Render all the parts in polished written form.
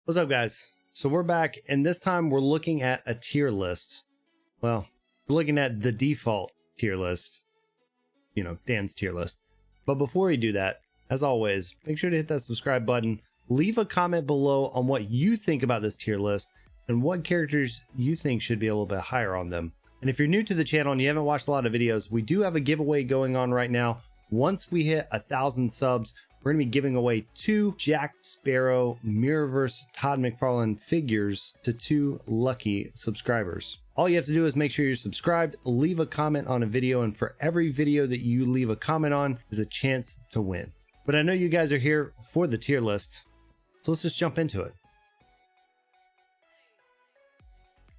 What's up, guys? So we're back, and this time we're looking at a tier list. Well, we're looking at the default tier list. You know, Dan's tier list. But before we do that, as always, make sure to hit that subscribe button. Leave a comment below on what you think about this tier list and what characters you think should be a little bit higher on them. And if you're new to the channel and you haven't watched a lot of videos, we do have a giveaway going on right now. Once we hit 1,000 subs, we're going to be giving away 2 Jack Sparrow Mirrorverse Todd McFarlane figures to 2 lucky subscribers. All you have to do is make sure you're subscribed, leave a comment on a video, and for every video that you leave a comment on is a chance to win. But I know you guys are here for the tier list, so let's just jump into it.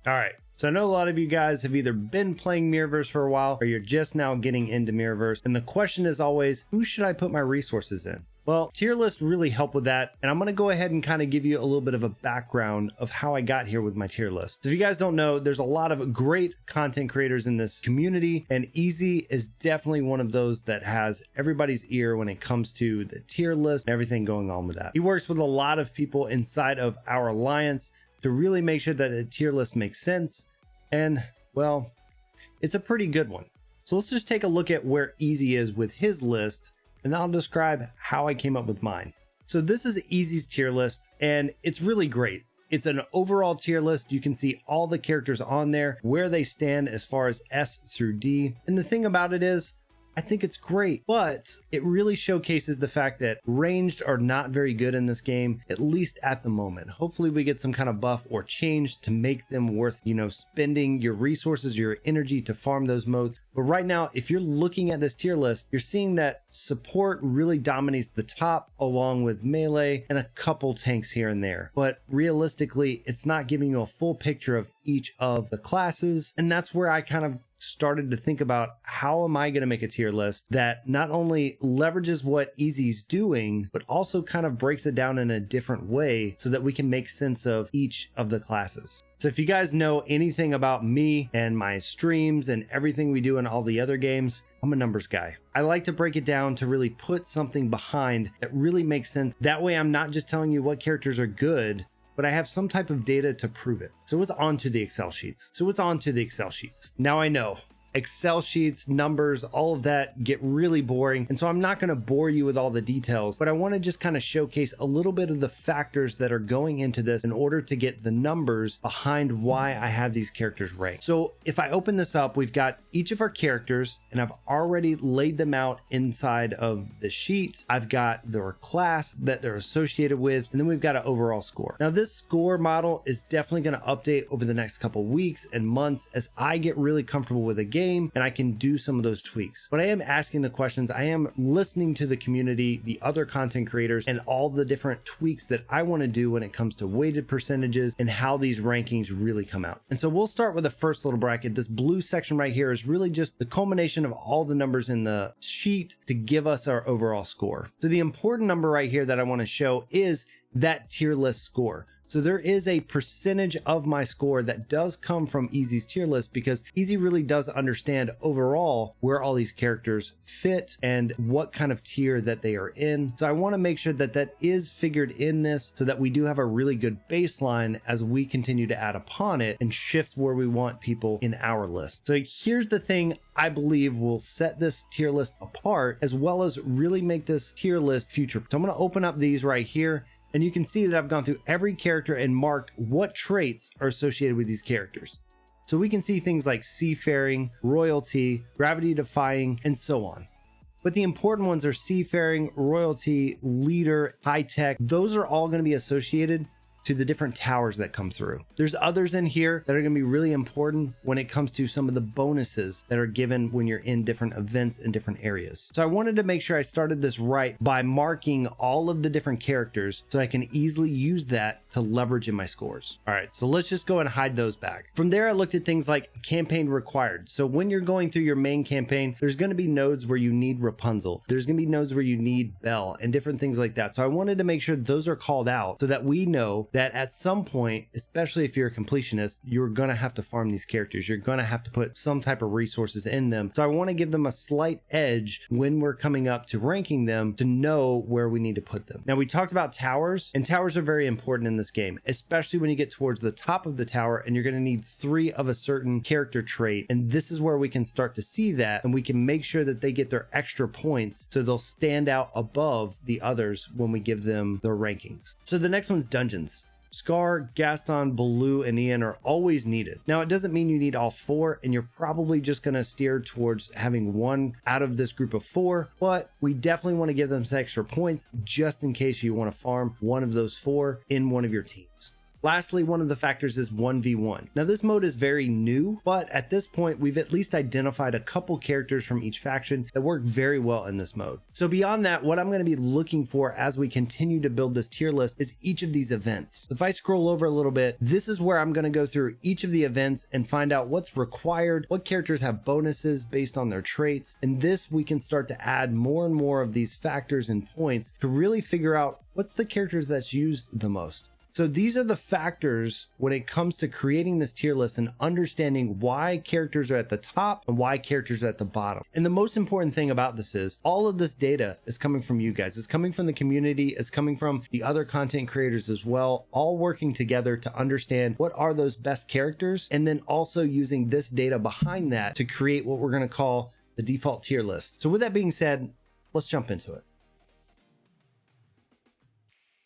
All right, so I know a lot of you guys have either been playing Mirrorverse for a while or you're just now getting into Mirrorverse, and the question is always, who should I put my resources in? Well, tier lists really help with that, and I'm going to go ahead and kind of give you a little bit of a background of how I got here with my tier list. So if you guys don't know, there's a lot of great content creators in this community, and Easy is definitely one of those that has everybody's ear when it comes to the tier list and everything going on with that. He works with a lot of people inside of our alliance to really make sure that a tier list makes sense, and well, it's a pretty good one. So let's just take a look at where Easy is with his list, and I'll describe how I came up with mine. So this is Easy's tier list, and it's really great. It's an overall tier list. You can see all the characters on there, where they stand as far as S through D. And the thing about it is, I think it's great, but it really showcases the fact that ranged are not very good in this game, at least at the moment. Hopefully we get some kind of buff or change to make them worth, you know, spending your resources, your energy to farm those motes. But right now, if you're looking at this tier list, you're seeing that support really dominates the top along with melee and a couple tanks here and there. But realistically, it's not giving you a full picture of each of the classes. And that's where I kind of started to think about, how am I going to make a tier list that not only leverages what Easy's doing, but also kind of breaks it down in a different way so that we can make sense of each of the classes. So if you guys know anything about me and my streams and everything we do in all the other games, I'm a numbers guy. I like to break it down to really put something behind that really makes sense. That way I'm not just telling you what characters are good, but I have some type of data to prove it. So it's on to the Excel sheets. Now I know Excel sheets, numbers, all of that get really boring. And so I'm not going to bore you with all the details, but I want to just kind of showcase a little bit of the factors that are going into this in order to get the numbers behind why I have these characters ranked. So if I open this up, we've got each of our characters, and I've already laid them out inside of the sheet. I've got their class that they're associated with, and then we've got an overall score. Now this score model is definitely going to update over the next couple weeks and months as I get really comfortable with a game and I can do some of those tweaks. But I am asking the questions, I am listening to the community, the other content creators, and all the different tweaks that I want to do when it comes to weighted percentages and how these rankings really come out. And so we'll start with the first little bracket. This blue section right here is really just the culmination of all the numbers in the sheet to give us our overall score. So the important number right here that I want to show is that tier list score. So there is a percentage of my score that does come from Easy's tier list, because Easy really does understand overall where all these characters fit and what kind of tier that they are in. So I want to make sure that that is figured in this so that we do have a really good baseline as we continue to add upon it and shift where we want people in our list. So here's the thing I believe will set this tier list apart, as well as really make this tier list future. So I'm going to open up these right here, and you can see that I've gone through every character and marked what traits are associated with these characters. So we can see things like seafaring, royalty, gravity defying, and so on. But the important ones are seafaring, royalty, leader, high tech. Those are all going to be associated to the different towers that come through. There's others in here that are going to be really important when it comes to some of the bonuses that are given when you're in different events in different areas. So I wanted to make sure I started this right by marking all of the different characters so I can easily use that to leverage in my scores. All right, so let's just go and hide those back. From there, I looked at things like campaign required. So when you're going through your main campaign, there's going to be nodes where you need Rapunzel. There's going to be nodes where you need Belle and different things like that. So I wanted to make sure those are called out so that we know that at some point, especially if you're a completionist, you're going to have to farm these characters. You're going to have to put some type of resources in them. So I want to give them a slight edge when we're coming up to ranking them to know where we need to put them. Now, we talked about towers, and towers are very important in this game, especially when you get towards the top of the tower and you're going to need 3 of a certain character trait. And this is where we can start to see that, and we can make sure that they get their extra points so they'll stand out above the others when we give them their rankings. So the next one's dungeons. Scar, Gaston, Baloo, and Ian are always needed. Now, it doesn't mean you need all 4, and you're probably just going to steer towards having 1 out of this group of 4, but we definitely want to give them some extra points just in case you want to farm 1 of those 4 in one of your teams. Lastly, one of the factors is 1v1. Now, this mode is very new, but at this point, we've at least identified a couple characters from each faction that work very well in this mode. So beyond that, what I'm going to be looking for as we continue to build this tier list is each of these events. If I scroll over a little bit, this is where I'm going to go through each of the events and find out what's required, what characters have bonuses based on their traits, and this we can start to add more and more of these factors and points to really figure out what's the characters that's used the most. So these are the factors when it comes to creating this tier list and understanding why characters are at the top and why characters are at the bottom. And the most important thing about this is all of this data is coming from you guys. It's coming from the community. It's coming from the other content creators as well, all working together to understand what are those best characters, and then also using this data behind that to create what we're going to call the default tier list. So with that being said, let's jump into it.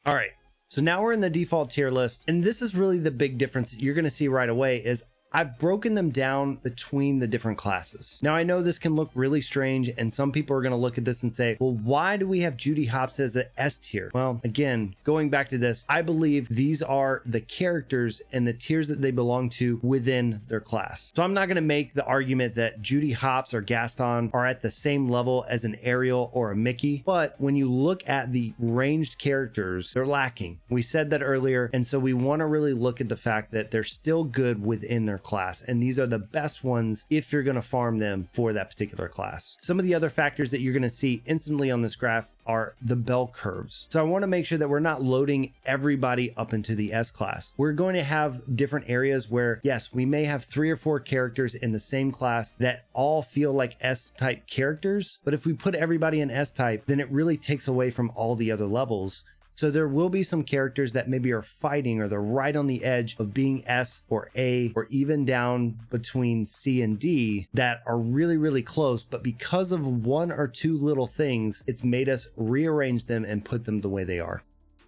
All right. So now we're in the default tier list, and this is really the big difference that you're going to see right away is I've broken them down between the different classes. Now, I know this can look really strange, and some people are going to look at this and say, well, why do we have Judy Hopps as an S tier? Well, again, going back to this, I believe these are the characters and the tiers that they belong to within their class. So I'm not going to make the argument that Judy Hopps or Gaston are at the same level as an Ariel or a Mickey, but when you look at the ranged characters, they're lacking. We said that earlier, and so we want to really look at the fact that they're still good within their class, and these are the best ones if you're going to farm them for that particular class. Some of the other factors that you're going to see instantly on this graph are the bell curves. So I want to make sure that we're not loading everybody up into the S class. We're going to have different areas where, yes, we may have 3 or 4 characters in the same class that all feel like S type characters, but if we put everybody in S type, then it really takes away from all the other levels. So there will be some characters that maybe are fighting or they're right on the edge of being S or A or even down between C and D that are really, really close. But because of 1 or 2 little things, it's made us rearrange them and put them the way they are.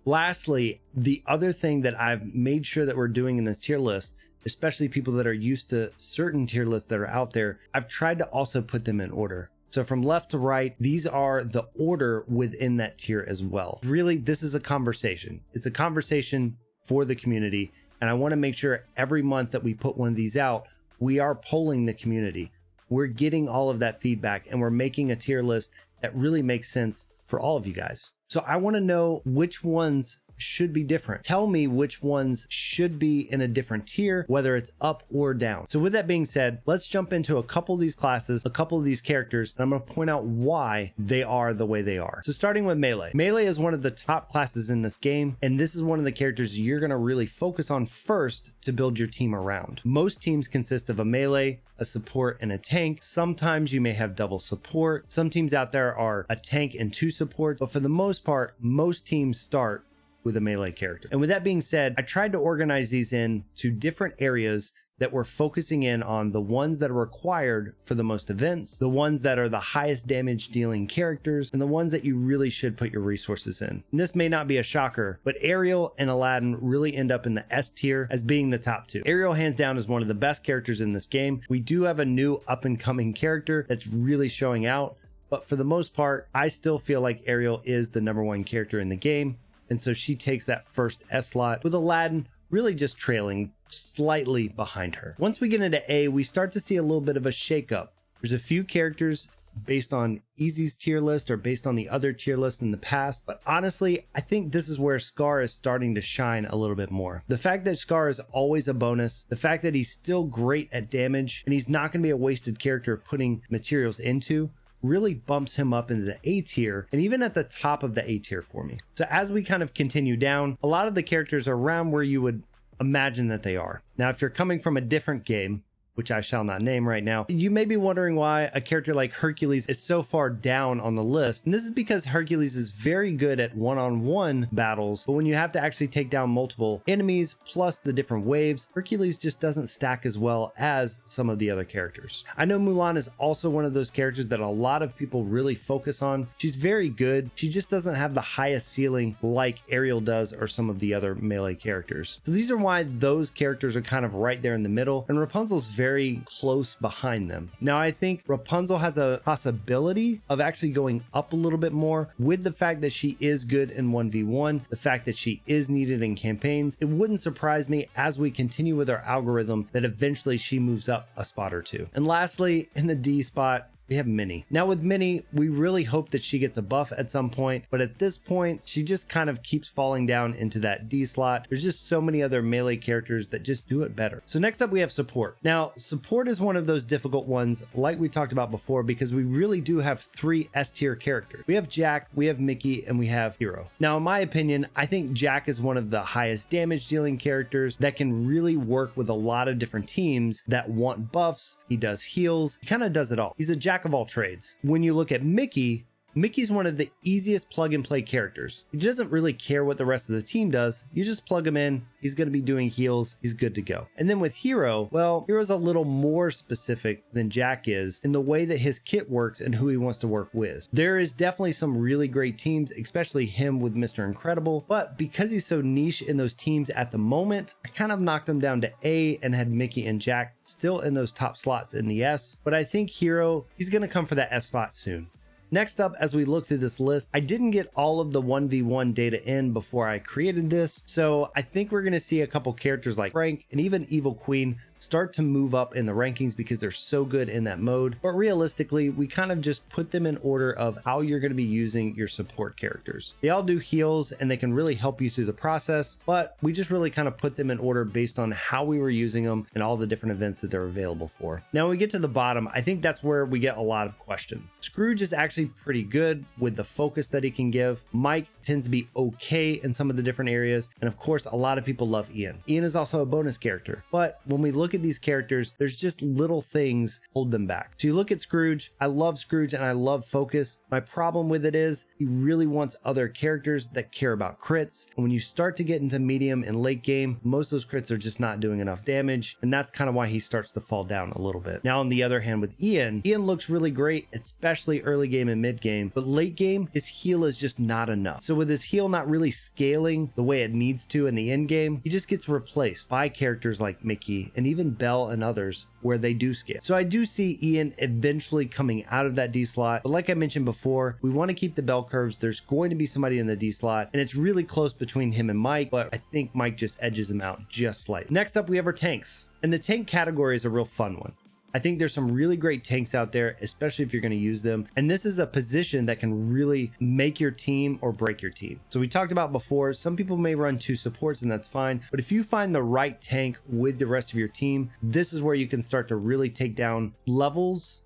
Lastly, the other thing that I've made sure that we're doing in this tier list, especially people that are used to certain tier lists that are out there, I've tried to also put them in order. So from left to right, these are the order within that tier as well. Really, this is a conversation. It's a conversation for the community. And I want to make sure every month that we put one of these out, we are polling the community. We're getting all of that feedback and we're making a tier list that really makes sense for all of you guys. So I want to know which ones should be different. Tell me which ones should be in a different tier, whether it's up or down. So with that being said, let's jump into a couple of these classes, a couple of these characters, and I'm going to point out why they are the way they are. So starting with Melee. Melee is one of the top classes in this game, and this is one of the characters you're going to really focus on first to build your team around. Most teams consist of a melee, a support, and a tank. Sometimes you may have double support. Some teams out there are a tank and 2 supports, but for the most part, most teams start with a melee character. And with that being said, I tried to organize these into different areas that we're focusing in on the ones that are required for the most events, the ones that are the highest damage dealing characters, and the ones that you really should put your resources in. And this may not be a shocker, but Ariel and Aladdin really end up in the S tier as being the top 2. Ariel hands down is one of the best characters in this game. We do have a new up and coming character that's really showing out, but for the most part, I still feel like Ariel is the #1 character in the game. And so she takes that first S slot, with Aladdin really just trailing slightly behind her. Once we get into A, we start to see a little bit of a shakeup. There's a few characters based on Easy's tier list or based on the other tier list in the past, but honestly, I think this is where Scar is starting to shine a little bit more. The fact that Scar is always a bonus, the fact that he's still great at damage, and he's not going to be a wasted character of putting materials into, really bumps him up into the A tier and even at the top of the A tier for me. So as we kind of continue down, a lot of the characters are around where you would imagine that they are. Now, if you're coming from a different game, which I shall not name right now, you may be wondering why a character like Hercules is so far down on the list. And this is because Hercules is very good at one-on-one battles, but when you have to actually take down multiple enemies plus the different waves, Hercules just doesn't stack as well as some of the other characters. I know Mulan is also one of those characters that a lot of people really focus on. She's very good. She just doesn't have the highest ceiling like Ariel does or some of the other melee characters. So these are why those characters are kind of right there in the middle, and Rapunzel's very close behind them. Now, I think Rapunzel has a possibility of actually going up a little bit more with the fact that she is good in 1v1, the fact that she is needed in campaigns. It wouldn't surprise me as we continue with our algorithm that eventually she moves up a spot or two. And lastly, in the D spot, we have Minnie. Now with Minnie, we really hope that she gets a buff at some point, but at this point, she just kind of keeps falling down into that D slot. There's just so many other melee characters that just do it better. So next up we have support. Now, support is one of those difficult ones like we talked about before because we really do have 3 S tier characters. We have Jack, we have Mickey, and we have Hero. Now, in my opinion, I think Jack is one of the highest damage dealing characters that can really work with a lot of different teams that want buffs. He does heals, he kind of does it all. He's a jack of all trades. When you look at Mickey's one of the easiest plug and play characters. He doesn't really care what the rest of the team does. You just plug him in, he's going to be doing heals, he's good to go. And then with Hero, well, Hero's a little more specific than Jack is in the way that his kit works and who he wants to work with. There is definitely some really great teams, especially him with Mr. Incredible, but because he's so niche in those teams at the moment, I kind of knocked him down to A and had Mickey and Jack still in those top slots in the S, but I think Hero, he's going to come for that S spot soon. Next up, as we look through this list, I didn't get all of the 1v1 data in before I created this, so I think we're going to see a couple characters like Frank and even Evil Queen start to move up in the rankings because they're so good in that mode. But realistically, we kind of just put them in order of how you're going to be using your support characters. They all do heals and they can really help you through the process, but we just really kind of put them in order based on how we were using them and all the different events that they're available for. Now, when we get to the bottom, I think that's where we get a lot of questions. Scrooge is actually pretty good with the focus that he can give. Mike tends to be okay in some of the different areas. And of course, a lot of people love Ian. Ian is also a bonus character, but when we look at these characters, there's just little things hold them back. So you look at Scrooge. I love Scrooge and I love focus. My problem with it is he really wants other characters that care about crits. And when you start to get into medium and late game, most of those crits are just not doing enough damage. And that's kind of why he starts to fall down a little bit. Now, on the other hand, with Ian looks really great, especially early game and mid game, but late game, his heal is just not enough. So with his heal not really scaling the way it needs to in the end game, he just gets replaced by characters like Mickey and even Belle and others where they do scale. So I do see Ian eventually coming out of that D slot, but like I mentioned before, we want to keep the bell curves. There's going to be somebody in the D slot, and it's really close between him and Mike, but I think Mike just edges him out just slightly. Next up, we have our tanks, and the tank category is a real fun one. I think there's some really great tanks out there, especially if you're going to use them. And this is a position that can really make your team or break your team. So we talked about before, some people may run 2 supports and that's fine. But if you find the right tank with the rest of your team, this is where you can start to really take down levels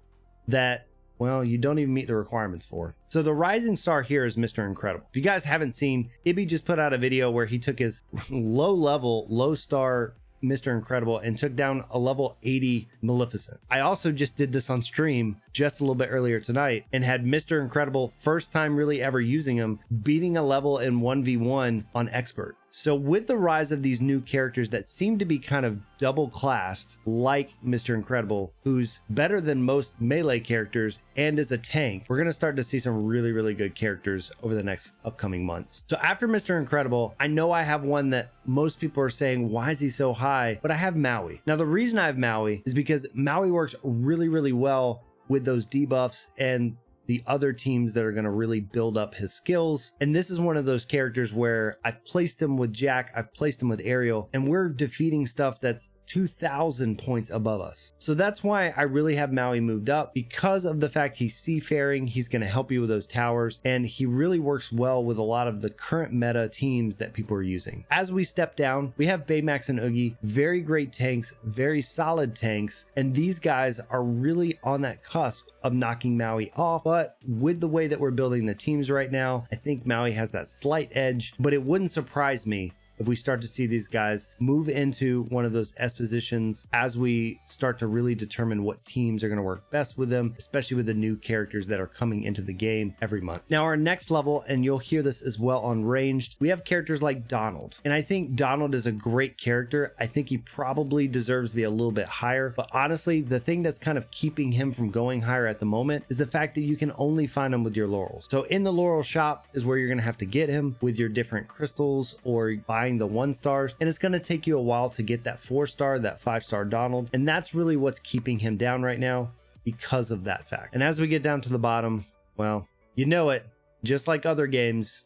that, well, you don't even meet the requirements for. So the rising star here is Mr. Incredible. If you guys haven't seen, Ibby just put out a video where he took his low star Mr. Incredible and took down a level 80 Maleficent. I also just did this on stream just a little bit earlier tonight and had Mr. Incredible, first time really ever using him, beating a level in 1v1 on expert. So with the rise of these new characters that seem to be kind of double classed, like Mr. Incredible, who's better than most melee characters and is a tank, we're going to start to see some really, really good characters over the next upcoming months. So after Mr. Incredible, I know I have one that most people are saying, why is he so high? But I have Maui. Now, the reason I have Maui is because Maui works really, really well with those debuffs and the other teams that are going to really build up his skills. And this is one of those characters where I've placed him with Jack, I've placed him with Ariel, and we're defeating stuff that's 2,000 points above us. So that's why I really have Maui moved up, because of the fact he's seafaring, he's going to help you with those towers, and he really works well with a lot of the current meta teams that people are using. As we step down, we have Baymax and Oogie, very great tanks, very solid tanks, and these guys are really on that cusp of knocking Maui off. But with the way that we're building the teams right now, I think Maui has that slight edge, but it wouldn't surprise me if we start to see these guys move into one of those S positions as we start to really determine what teams are going to work best with them, especially with the new characters that are coming into the game every month. Now, our next level, and you'll hear this as well on Ranged, we have characters like Donald. And I think Donald is a great character. I think he probably deserves to be a little bit higher. But honestly, the thing that's kind of keeping him from going higher at the moment is the fact that you can only find him with your laurels. So in the laurel shop is where you're going to have to get him with your different crystals or buying the 1-stars, and it's going to take you a while to get that 4-star, that 5-star Donald, and that's really what's keeping him down right now because of that fact. And as we get down to the bottom, well, you know it, just like other games,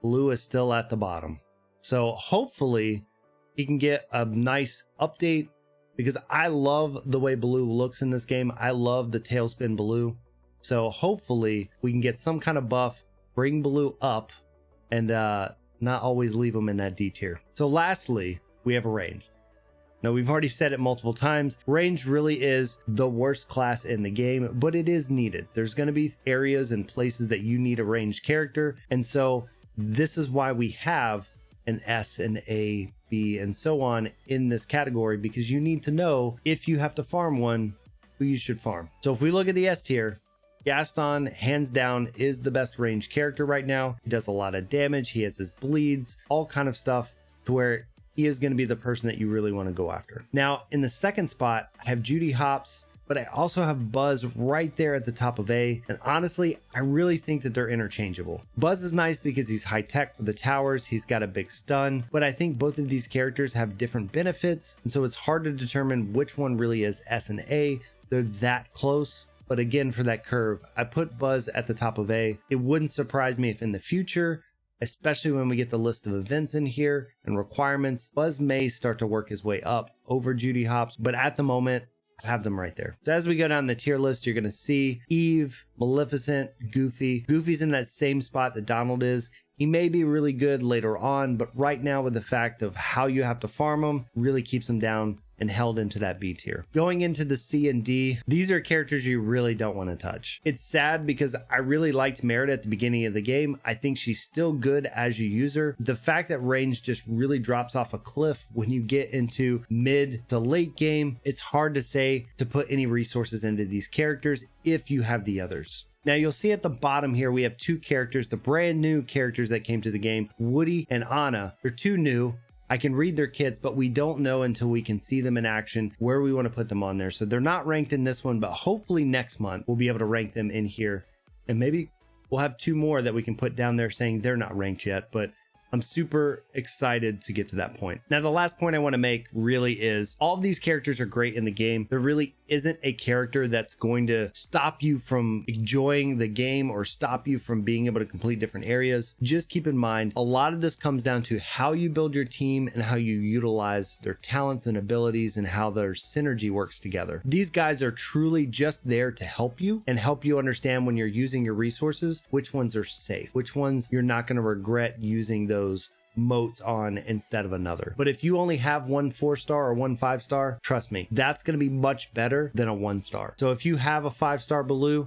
Blue is still at the bottom. So hopefully he can get a nice update, because I love the way Blue looks in this game. I love the Tailspin Blue. So hopefully we can get some kind of buff, bring Blue up, and not always leave them in that D tier. So lastly, we have a Ranged. Now, we've already said it multiple times, Ranged really is the worst class in the game, but it is needed. There's going to be areas and places that you need a ranged character, and so this is why we have an S and A, B, and so on in this category, because you need to know if you have to farm one, who you should farm. So if we look at the S tier, Gaston, hands down, is the best ranged character right now. He does a lot of damage. He has his bleeds, all kind of stuff, to where he is going to be the person that you really want to go after. Now, in the second spot, I have Judy Hopps, but I also have Buzz right there at the top of A. And honestly, I really think that they're interchangeable. Buzz is nice because he's high tech for the towers. He's got a big stun, but I think both of these characters have different benefits. And so it's hard to determine which one really is S and A. They're that close. But again, for that curve, I put Buzz at the top of A. It wouldn't surprise me if in the future, especially when we get the list of events in here and requirements, Buzz may start to work his way up over Judy Hopps. But at the moment, I have them right there. So as we go down the tier list, you're going to see Eve, Maleficent, Goofy. Goofy's in that same spot that Donald is. He may be really good later on, but right now with the fact of how you have to farm him, really keeps him down and held into that B tier. Going into the C and D, these are characters you really don't want to touch. It's sad because I really liked Merida at the beginning of the game. I think she's still good as you use her. The fact that range just really drops off a cliff when you get into mid to late game, it's hard to say to put any resources into these characters if you have the others. Now you'll see at the bottom here, we have two characters, the brand new characters that came to the game, Woody and Anna. They're two new. I can read their kits, but we don't know until we can see them in action where we want to put them on there. So they're not ranked in this one, but hopefully next month we'll be able to rank them in here. And maybe we'll have two more that we can put down there saying they're not ranked yet, but I'm super excited to get to that point. Now, the last point I want to make really is all of these characters are great in the game. There really isn't a character that's going to stop you from enjoying the game or stop you from being able to complete different areas. Just keep in mind, a lot of this comes down to how you build your team and how you utilize their talents and abilities and how their synergy works together. These guys are truly just there to help you and help you understand when you're using your resources, which ones are safe, which ones you're not going to regret using those moats on instead of another. But if you only have one 4-star or one 5-star, trust me, that's going to be much better than a 1-star. So if you have a 5-star Baloo,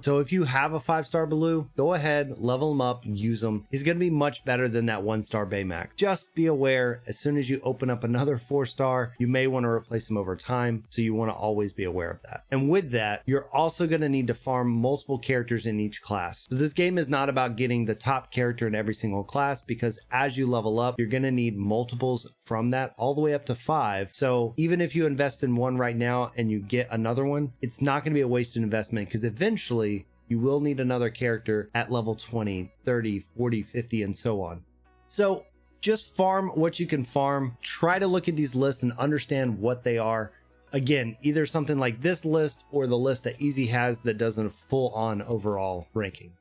go ahead, level him up, use him. He's going to be much better than that 1-star Baymax. Just be aware, as soon as you open up another 4-star, you may want to replace him over time. So you want to always be aware of that. And with that, you're also going to need to farm multiple characters in each class. So this game is not about getting the top character in every single class, because as you level up, you're going to need multiples from that all the way up to 5. So even if you invest in one right now and you get another one, it's not going to be a wasted investment, because eventually you will need another character at level 20, 30, 40, 50, and so on. So just farm what you can farm. Try to look at these lists and understand what they are. again, either something like this list or the list that Easy has that does a full on overall ranking.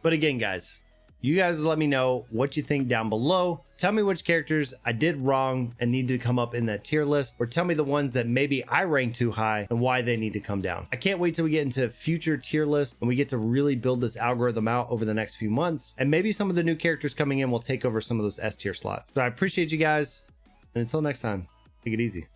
But again, guys, you guys let me know what you think down below. Tell me which characters I did wrong and need to come up in that tier list, or tell me the ones that maybe I rank too high and why they need to come down. I can't wait till we get into future tier lists and we get to really build this algorithm out over the next few months. And maybe some of the new characters coming in will take over some of those S tier slots. So I appreciate you guys. And until next time, take it easy.